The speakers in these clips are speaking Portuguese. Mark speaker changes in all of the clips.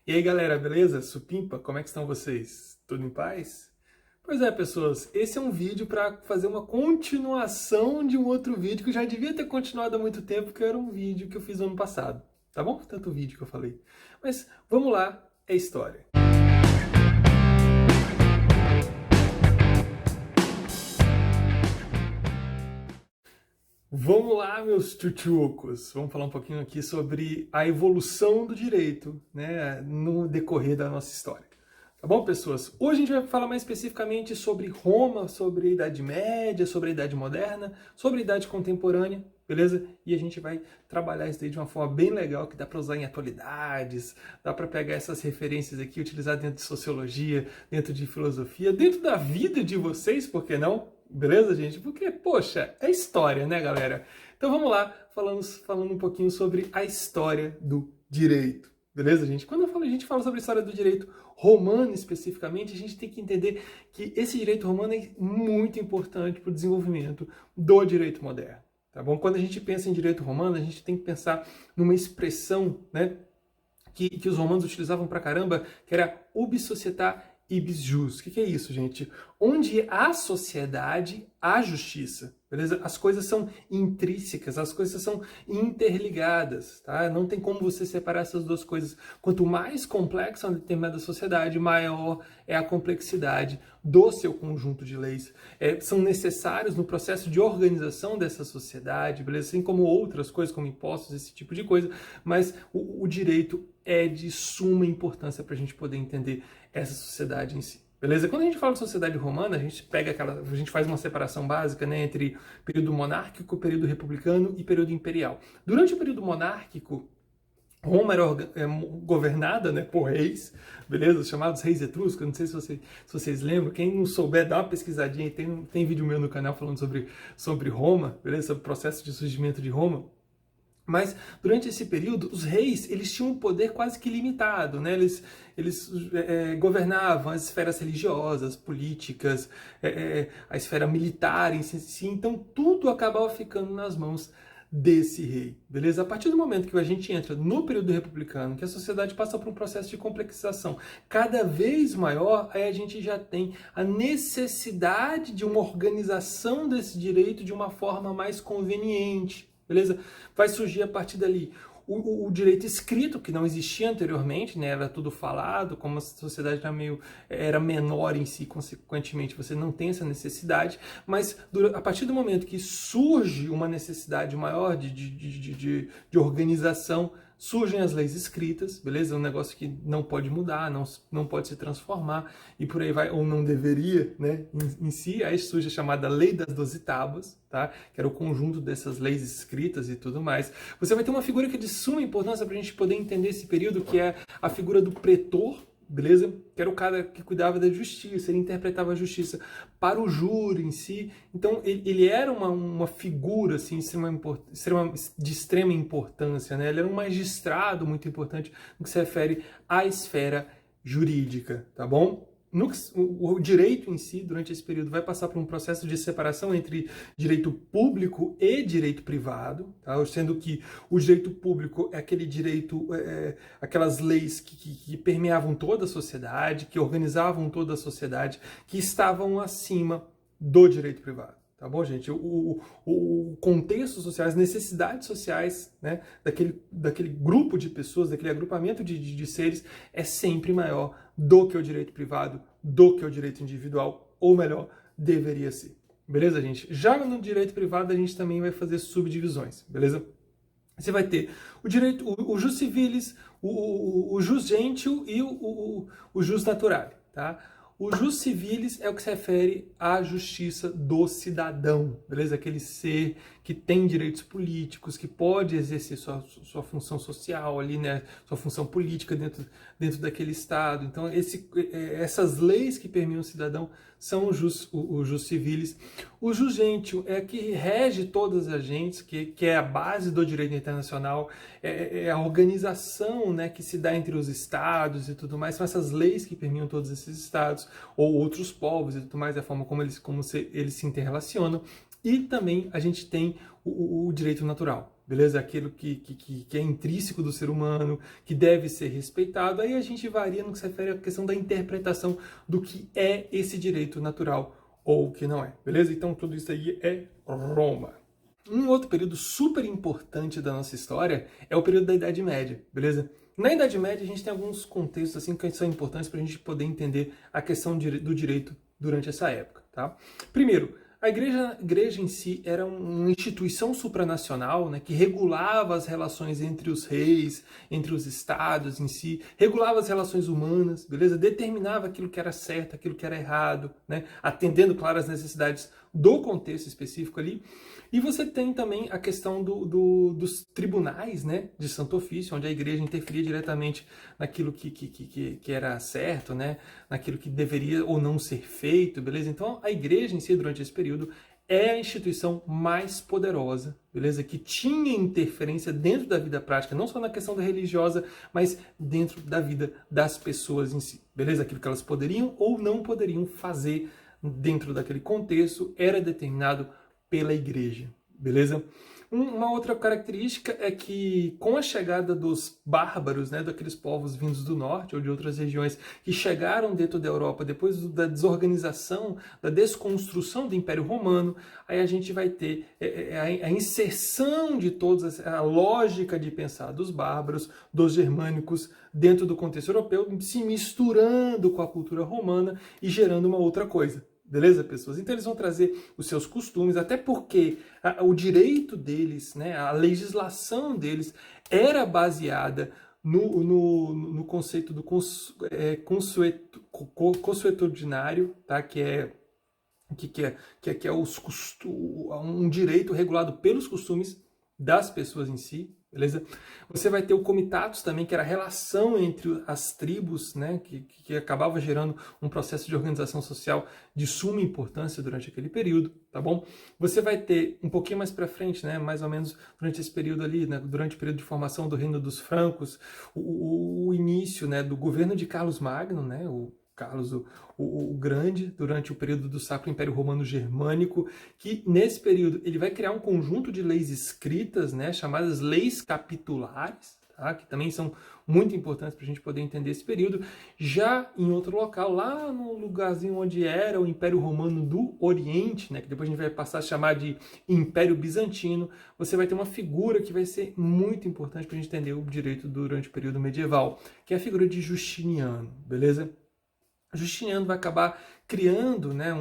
Speaker 1: E aí galera, beleza? Supimpa, como é que estão vocês? Tudo em paz? Pois é, pessoas, esse é um vídeo para fazer uma continuação de um outro vídeo que eu já devia ter continuado há muito tempo, que era um vídeo que eu fiz no ano passado, tá bom? Tanto vídeo que eu falei. Mas vamos lá, é história. Vamos lá, meus tchutchucos. Vamos falar um pouquinho aqui sobre a evolução do direito, né, no decorrer da nossa história. Tá bom, pessoas? Hoje a gente vai falar mais especificamente sobre Roma, sobre a Idade Média, sobre a Idade Moderna, sobre a Idade Contemporânea, beleza? E a gente vai trabalhar isso daí de uma forma bem legal, que dá para usar em atualidades, dá para pegar essas referências aqui, utilizar dentro de sociologia, dentro de filosofia, dentro da vida de vocês, por que não? Beleza, gente? Porque, poxa, é história, né, galera? Então vamos lá, falando um pouquinho sobre a história do direito. Beleza, gente? Quando a gente fala sobre a história do direito romano especificamente, a gente tem que entender que esse direito romano é muito importante para o desenvolvimento do direito moderno. Tá bom? Quando a gente pensa em direito romano, a gente tem que pensar numa expressão, né, que os romanos utilizavam pra caramba, que era ubi società ibis jus. O que é isso, gente? Onde há sociedade, há justiça. Beleza? As coisas são intrínsecas, as coisas são interligadas, tá? Não tem como você separar essas duas coisas. Quanto mais complexa uma determinada sociedade, maior é a complexidade do seu conjunto de leis. São necessários no processo de organização dessa sociedade, beleza? Assim como outras coisas, como impostos, esse tipo de coisa, mas o direito é de suma importância para a gente poder entender essa sociedade em si. Beleza? Quando a gente fala de sociedade romana, a gente faz uma separação básica, né, entre período monárquico, período republicano e período imperial. Durante o período monárquico, Roma era governada, né, por reis, beleza? Os chamados reis etruscos. Não sei se vocês lembram. Quem não souber, dá uma pesquisadinha. Tem vídeo meu no canal falando sobre Roma, beleza? Sobre o processo de surgimento de Roma. Mas durante esse período, os reis eles tinham um poder quase que limitado, né? Eles governavam as esferas religiosas, políticas, a esfera militar em si. Então tudo acabava ficando nas mãos desse rei, beleza? A partir do momento que a gente entra no período republicano, que a sociedade passa por um processo de complexização cada vez maior, aí a gente já tem a necessidade de uma organização desse direito de uma forma mais conveniente. Beleza? Vai surgir a partir dali o direito escrito, que não existia anteriormente, né? Era tudo falado, como a sociedade era menor em si, consequentemente você não tem essa necessidade, mas a partir do momento que surge uma necessidade maior de organização, surgem as leis escritas, beleza? É um negócio que não pode mudar, não pode se transformar, e por aí vai, ou não deveria, né, em si. Aí surge a chamada Lei das 12 Tábuas, tá? Que era o conjunto dessas leis escritas e tudo mais. Você vai ter uma figura que é de suma importância para a gente poder entender esse período, que é a figura do pretor, beleza? Que era o cara que cuidava da justiça, ele interpretava a justiça para o júri em si. Então ele era uma figura assim, de extrema importância, né? Ele era um magistrado muito importante no que se refere à esfera jurídica, tá bom? O direito em si, durante esse período, vai passar por um processo de separação entre direito público e direito privado, tá? Sendo que o direito público é aquele direito, aquelas leis que permeavam toda a sociedade, que organizavam toda a sociedade, que estavam acima do direito privado. Tá bom, gente? O contexto social, as necessidades sociais, né, daquele grupo de pessoas, daquele agrupamento de seres, é sempre maior do que o direito privado, do que o direito individual, ou melhor, deveria ser. Beleza, gente? Já no direito privado, a gente também vai fazer subdivisões, beleza? Você vai ter o direito, o jus civilis, o jus gentium e o jus naturale, tá? O jus civilis é o que se refere à justiça do cidadão, beleza? Aquele ser que tem direitos políticos, que pode exercer sua função social ali, né? Sua função política dentro daquele Estado. Então, essas leis que permeiam o cidadão são o jus civilis. O jus gentium é que rege todas as agentes, que é a base do direito internacional, é a organização, né, que se dá entre os estados e tudo mais. São essas leis que permeiam todos esses estados, ou outros povos e tudo mais, a forma como eles se interrelacionam. E também a gente tem o direito natural. beleza? Aquilo que é intrínseco do ser humano, que deve ser respeitado. Aí a gente varia no que se refere à questão da interpretação do que é esse direito natural ou o que não é, beleza? Então tudo isso aí é Roma. Um outro período super importante da nossa história é o período da Idade Média, beleza? Na Idade Média a gente tem alguns contextos assim que são importantes para a gente poder entender a questão do direito durante essa época, tá? Primeiro, a igreja em si era uma instituição supranacional, né, que regulava as relações entre os reis, entre os estados em si, regulava as relações humanas, beleza? Determinava aquilo que era certo, aquilo que era errado, né, atendendo, claro, às necessidades do contexto específico ali. E você tem também a questão dos tribunais, né, de Santo Ofício, onde a igreja interferia diretamente naquilo que era certo, né, naquilo que deveria ou não ser feito, beleza? Então a igreja em si, durante esse período, é a instituição mais poderosa, beleza? Que tinha interferência dentro da vida prática, não só na questão da religiosa, mas dentro da vida das pessoas em si, beleza? Aquilo que elas poderiam ou não poderiam fazer dentro daquele contexto era determinado pela igreja, beleza? Uma outra característica é que, com a chegada dos bárbaros, né, daqueles povos vindos do norte ou de outras regiões que chegaram dentro da Europa depois da desorganização, da desconstrução do Império Romano, aí a gente vai ter a inserção de toda a lógica de pensar dos bárbaros, dos germânicos, dentro do contexto europeu, se misturando com a cultura romana e gerando uma outra coisa. Beleza, pessoas? Então eles vão trazer os seus costumes, até porque o direito deles, né, a legislação deles era baseada no conceito do consuetudinário, tá? que é um direito regulado pelos costumes das pessoas em si, beleza? Você vai ter o comitatus também, que era a relação entre as tribos, né, que acabava gerando um processo de organização social de suma importância durante aquele período, tá bom? Você vai ter um pouquinho mais para frente, né, mais ou menos durante esse período ali, né, durante o período de formação do Reino dos Francos, o início, né, do governo de Carlos Magno, né, o Carlos o Grande, durante o período do Sacro Império Romano Germânico, que nesse período ele vai criar um conjunto de leis escritas, né, chamadas leis capitulares, tá, que também são muito importantes para a gente poder entender esse período. Já em outro local, lá no lugarzinho onde era o Império Romano do Oriente, né, que depois a gente vai passar a chamar de Império Bizantino, você vai ter uma figura que vai ser muito importante para a gente entender o direito durante o período medieval, que é a figura de Justiniano, beleza? Justiniano vai acabar criando, né,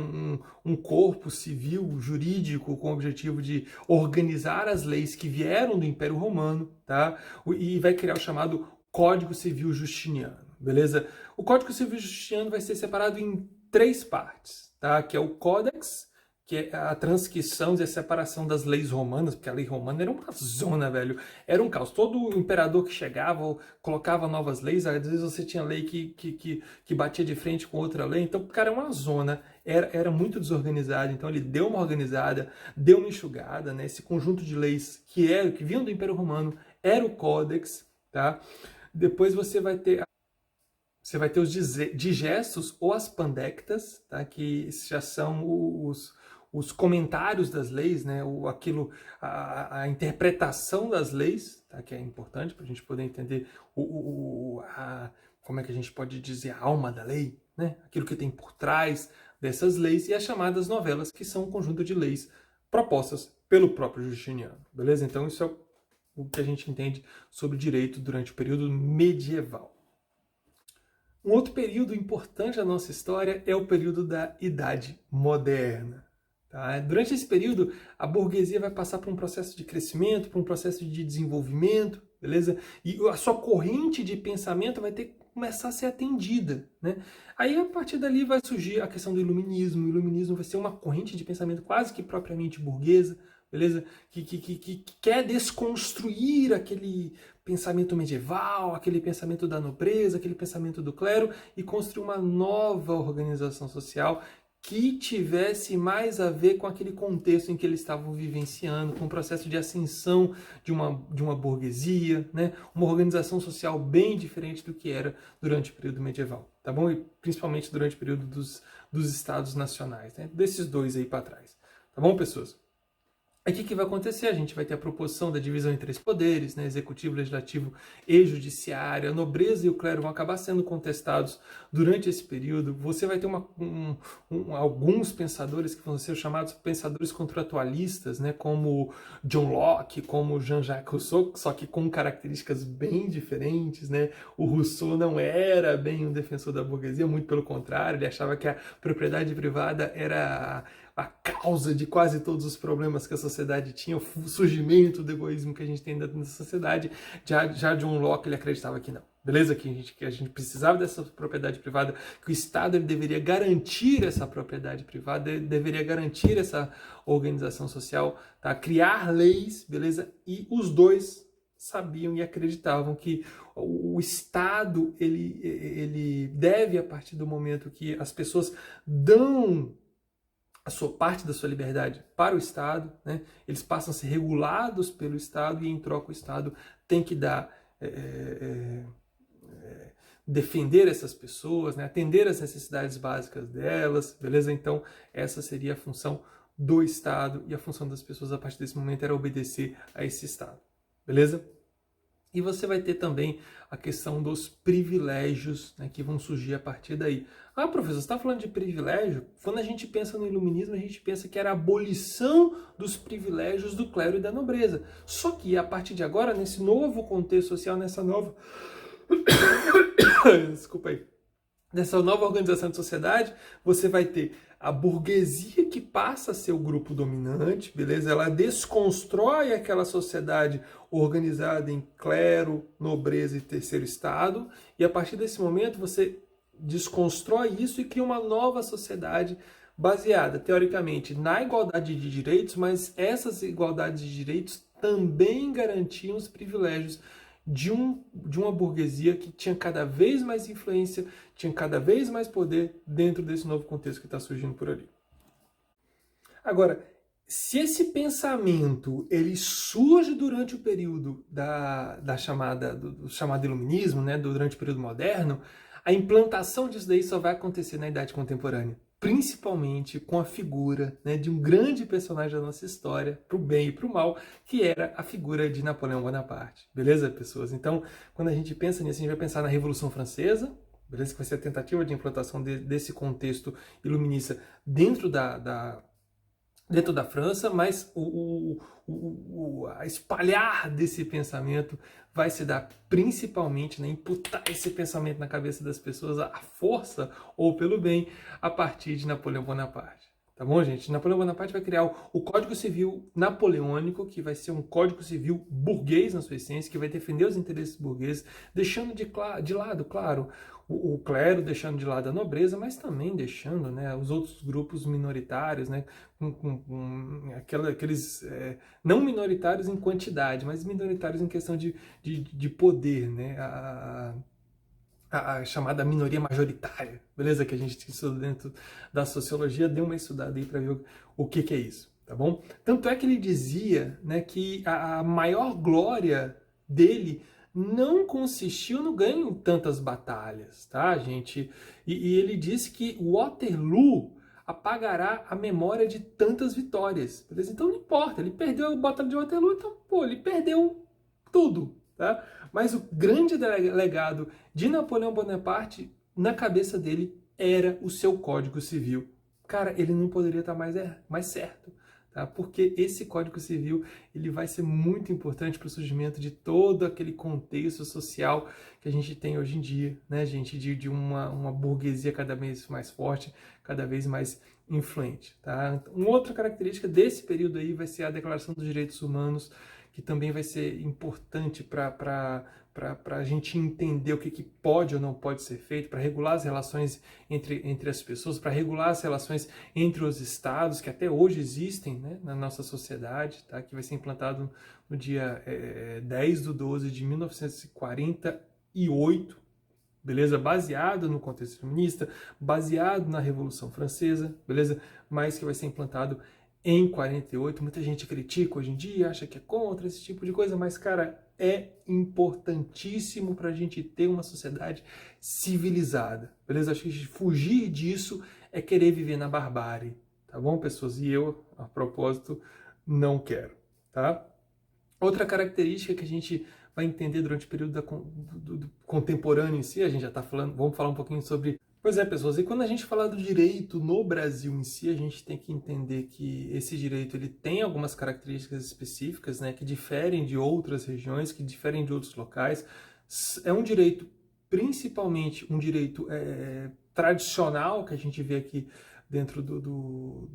Speaker 1: um corpo civil, jurídico, com o objetivo de organizar as leis que vieram do Império Romano, tá? E vai criar o chamado Código Civil Justiniano, beleza? O Código Civil Justiniano vai ser separado em 3 partes, tá? Que é o Códex, que é a transcrição e a separação das leis romanas, porque a lei romana era uma zona, velho. Era um caos. Todo imperador que chegava colocava novas leis, às vezes você tinha lei que batia de frente com outra lei, então, cara, é uma zona. Era muito desorganizado, então ele deu uma organizada, deu uma enxugada, né? Esse conjunto de leis que vinham do Império Romano era o Códex, tá? Depois você vai ter os digestos ou as pandectas, tá? Que já são os comentários das leis, né? A interpretação das leis, tá? Que é importante para a gente poder entender como é que a gente pode dizer a alma da lei, né? Aquilo que tem por trás dessas leis, e as chamadas novelas, que são um conjunto de leis propostas pelo próprio Justiniano, beleza? Então isso é o que a gente entende sobre o direito durante o período medieval. Um outro período importante da nossa história é o período da Idade Moderna. Tá? Durante esse período, a burguesia vai passar por um processo de crescimento, por um processo de desenvolvimento, beleza? E a sua corrente de pensamento vai ter que começar a ser atendida, né? Aí, a partir dali, vai surgir a questão do iluminismo. O iluminismo vai ser uma corrente de pensamento quase que propriamente burguesa, beleza? Que quer desconstruir aquele pensamento medieval, aquele pensamento da nobreza, aquele pensamento do clero, e construir uma nova organização social que tivesse mais a ver com aquele contexto em que eles estavam vivenciando, com o processo de ascensão de uma burguesia, né? Uma organização social bem diferente do que era durante o período medieval, tá bom? E principalmente durante o período dos estados nacionais, né? Desses dois aí para trás, tá bom, pessoas? Aí o que vai acontecer? A gente vai ter a proposição da divisão em três poderes, né? Executivo, legislativo e judiciário. A nobreza e o clero vão acabar sendo contestados durante esse período. Você vai ter alguns pensadores que vão ser chamados pensadores contratualistas, né? Como John Locke, como Jean-Jacques Rousseau, só que com características bem diferentes, né? O Rousseau não era bem um defensor da burguesia, muito pelo contrário, ele achava que a propriedade privada era a causa de quase todos os problemas que a sociedade tinha, o surgimento do egoísmo que a gente tem dentro da sociedade. Já John Locke, ele acreditava que não. Beleza? Que a gente precisava dessa propriedade privada, que o Estado ele deveria garantir essa propriedade privada, deveria garantir essa organização social, tá? Criar leis, beleza? E os dois sabiam e acreditavam que o Estado ele deve, a partir do momento que as pessoas dão a sua parte da sua liberdade para o Estado, né? Eles passam a ser regulados pelo Estado e em troca o Estado tem que dar defender essas pessoas, né? Atender as necessidades básicas delas, beleza? Então essa seria a função do Estado e a função das pessoas a partir desse momento era obedecer a esse Estado, beleza? E você vai ter também a questão dos privilégios, né, que vão surgir a partir daí. Ah, professor, você está falando de privilégio? Quando a gente pensa no iluminismo, a gente pensa que era a abolição dos privilégios do clero e da nobreza. Só que a partir de agora, nesse novo contexto social, nessa nova... Desculpa aí. Nessa nova organização de sociedade, você vai ter a burguesia que passa a ser o grupo dominante, beleza? Ela desconstrói aquela sociedade organizada em clero, nobreza e terceiro estado, e a partir desse momento você desconstrói isso e cria uma nova sociedade baseada, teoricamente, na igualdade de direitos, mas essas igualdades de direitos também garantiam os privilégios de uma burguesia que tinha cada vez mais influência, tinha cada vez mais poder dentro desse novo contexto que está surgindo por ali. Agora, se esse pensamento ele surge durante o período do chamado iluminismo, né, durante o período moderno, a implantação disso daí só vai acontecer na idade contemporânea, principalmente com a figura, né, de um grande personagem da nossa história, para o bem e para o mal, que era a figura de Napoleão Bonaparte. Beleza, pessoas? Então, quando a gente pensa nisso, a gente vai pensar na Revolução Francesa, beleza? Que vai ser a tentativa de implantação desse contexto iluminista dentro da França, mas a espalhar desse pensamento vai se dar principalmente, né, imputar esse pensamento na cabeça das pessoas, a força ou pelo bem, a partir de Napoleão Bonaparte. Tá bom, gente? Napoleão Bonaparte vai criar o Código Civil Napoleônico, que vai ser um Código Civil burguês na sua essência, que vai defender os interesses burgueses, deixando de lado, claro, o clero, deixando de lado a nobreza, mas também deixando, né, os outros grupos minoritários, né, aqueles não minoritários em quantidade, mas minoritários em questão de poder, né, a chamada minoria majoritária, beleza? Que a gente estuda dentro da sociologia, dê uma estudada aí para ver o que é isso, tá bom? Tanto é que ele dizia, né, que a maior glória dele não consistiu no ganho de tantas batalhas, tá, gente? E ele disse que Waterloo apagará a memória de tantas vitórias, beleza? Então não importa, ele perdeu a batalha de Waterloo, então, pô, ele perdeu tudo, tá? Mas o grande legado de Napoleão Bonaparte, na cabeça dele, era o seu Código Civil. Cara, ele não poderia estar mais certo, tá? Porque esse Código Civil ele vai ser muito importante para o surgimento de todo aquele contexto social que a gente tem hoje em dia, né, gente? De uma burguesia cada vez mais forte, cada vez mais influente, tá? Uma outra característica desse período aí vai ser a Declaração dos Direitos Humanos, que também vai ser importante para a gente entender o que pode ou não pode ser feito, para regular as relações entre as pessoas, para regular as relações entre os estados, que até hoje existem, né, na nossa sociedade, tá? Que vai ser implantado no dia 10/12/1948, beleza? Baseado no contexto feminista, baseado na Revolução Francesa, beleza? Mas que vai ser implantado em 48, muita gente critica hoje em dia, acha que é contra esse tipo de coisa, mas, cara, é importantíssimo para a gente ter uma sociedade civilizada, beleza? Acho que fugir disso é querer viver na barbárie, tá bom, pessoas? E eu, a propósito, não quero, tá? Outra característica que a gente vai entender durante o período do contemporâneo em si, a gente já está falando, vamos falar um pouquinho sobre... Pois é, pessoas, e quando a gente fala do direito no Brasil em si, a gente tem que entender que esse direito ele tem algumas características específicas, né, que diferem de outras regiões, que diferem de outros locais. É um direito, principalmente um direito tradicional, que a gente vê aqui dentro do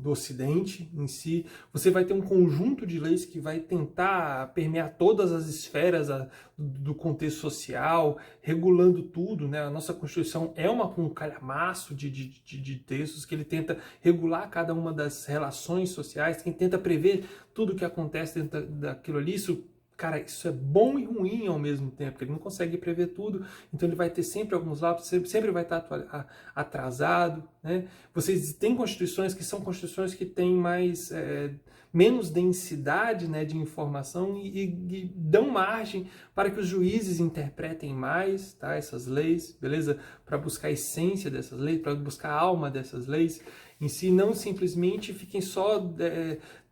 Speaker 1: Ocidente em si. Você vai ter um conjunto de leis que vai tentar permear todas as esferas do contexto social, regulando tudo, né? A nossa Constituição é um calhamaço de textos que ele tenta regular cada uma das relações sociais, que tenta prever tudo o que acontece dentro daquilo ali. Cara, isso é bom e ruim ao mesmo tempo, porque ele não consegue prever tudo, então ele vai ter sempre alguns lapsos, sempre vai estar atrasado, né? Vocês têm constituições que são constituições que têm menos densidade, né, de informação e dão margem para que os juízes interpretem mais, tá, essas leis, beleza? Para buscar a essência dessas leis, para buscar a alma dessas leis em si, não simplesmente fiquem só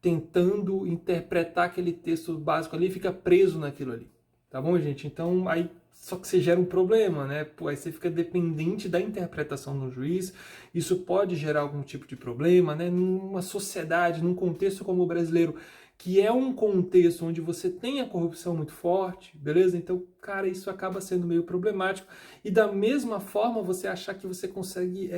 Speaker 1: tentando interpretar aquele texto básico ali e fica preso naquilo ali, tá bom, gente? Então, aí só que você gera um problema, né? Pô, aí você fica dependente da interpretação do juiz, isso pode gerar algum tipo de problema, né? Numa sociedade, num contexto como o brasileiro, que é um contexto onde você tem a corrupção muito forte, beleza? Então, cara, isso acaba sendo meio problemático. E da mesma forma, você achar que você consegue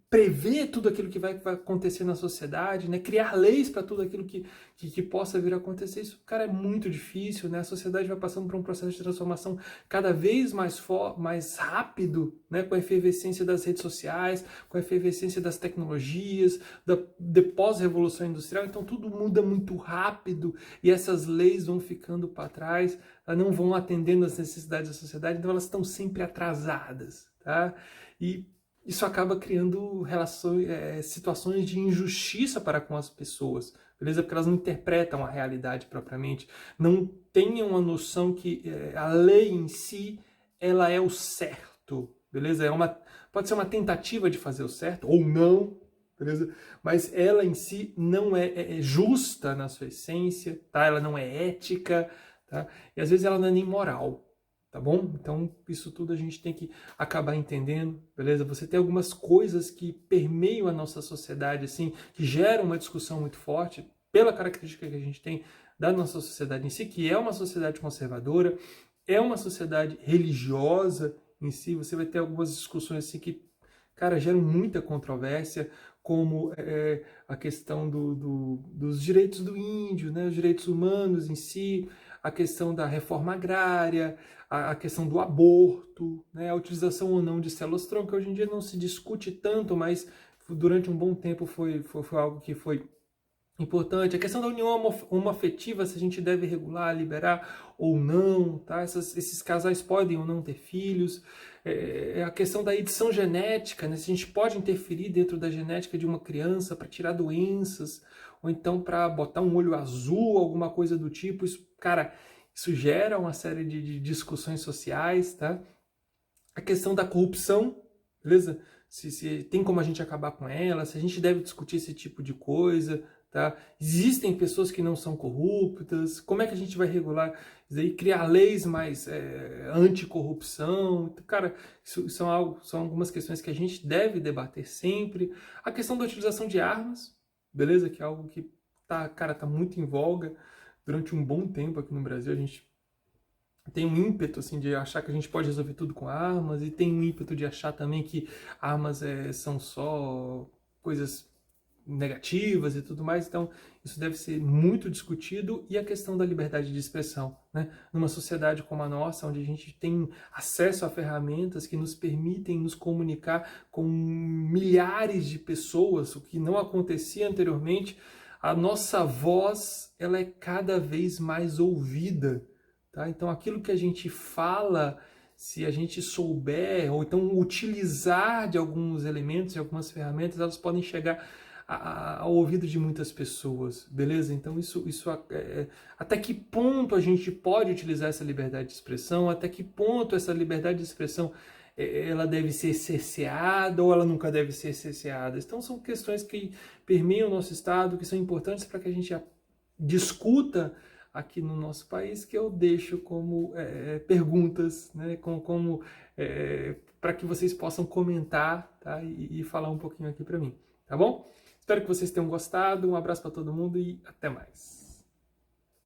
Speaker 1: prever tudo aquilo que vai acontecer na sociedade, né? Criar leis para tudo aquilo que possa vir a acontecer, isso, cara, é muito difícil, né? A sociedade vai passando por um processo de transformação cada vez mais rápido, né? Com a efervescência das redes sociais, com a efervescência das tecnologias, da pós-revolução industrial, então tudo muda muito rápido e essas leis vão ficando para trás, elas não vão atendendo às necessidades da sociedade, então elas estão sempre atrasadas, tá? E isso acaba criando situações de injustiça para com as pessoas, beleza? Porque elas não interpretam a realidade propriamente, não tenham a noção que a lei em si, ela é o certo, beleza? Pode ser uma tentativa de fazer o certo, ou não, beleza? Mas ela em si não é justa na sua essência, tá? Ela não é ética, tá? E às vezes ela não é nem moral. Tá bom? Então, isso tudo a gente tem que acabar entendendo, beleza? Você tem algumas coisas que permeiam a nossa sociedade, assim, que geram uma discussão muito forte, pela característica que a gente tem da nossa sociedade em si, que é uma sociedade conservadora, é uma sociedade religiosa em si. Você vai ter algumas discussões assim que, cara, geram muita controvérsia, como a questão dos direitos do índio, né? Os direitos humanos em si, a questão da reforma agrária, a questão do aborto, né? A utilização ou não de células-tronco, que hoje em dia não se discute tanto, mas durante um bom tempo foi algo que foi importante. A questão da união homoafetiva, se a gente deve regular, liberar ou não, tá? Esses casais podem ou não ter filhos. A questão da edição genética, né? Se a gente pode interferir dentro da genética de uma criança para tirar doenças, ou então para botar um olho azul, alguma coisa do tipo. Isso, cara, isso gera uma série de discussões sociais, tá? A questão da corrupção, beleza? Se tem como a gente acabar com ela, se a gente deve discutir esse tipo de coisa, tá? Existem pessoas que não são corruptas, como é que a gente vai regular isso aí? Criar leis mais anticorrupção, cara, isso são algumas questões que a gente deve debater sempre. A questão da utilização de armas, beleza? Que é algo que tá muito em voga durante um bom tempo aqui no Brasil. A gente tem um ímpeto assim de achar que a gente pode resolver tudo com armas, e tem um ímpeto de achar também que armas são só coisas negativas e tudo mais. Então isso deve ser muito discutido. E a questão da liberdade de expressão, né? Numa sociedade como a nossa, onde a gente tem acesso a ferramentas que nos permitem nos comunicar com milhares de pessoas, o que não acontecia anteriormente, a nossa voz ela é cada vez mais ouvida. Tá? Então, aquilo que a gente fala, se a gente souber, ou então utilizar de alguns elementos, de algumas ferramentas, elas podem chegar ao ouvido de muitas pessoas, beleza? Então, até que ponto a gente pode utilizar essa liberdade de expressão, até que ponto essa liberdade de expressão ela deve ser cerceada ou ela nunca deve ser cerceada? Então são questões que permeiam o nosso Estado, que são importantes para que a gente discuta aqui no nosso país, que eu deixo como perguntas, né, como para que vocês possam comentar, tá, e falar um pouquinho aqui para mim, tá bom? Espero que vocês tenham gostado, um abraço para todo mundo e até mais.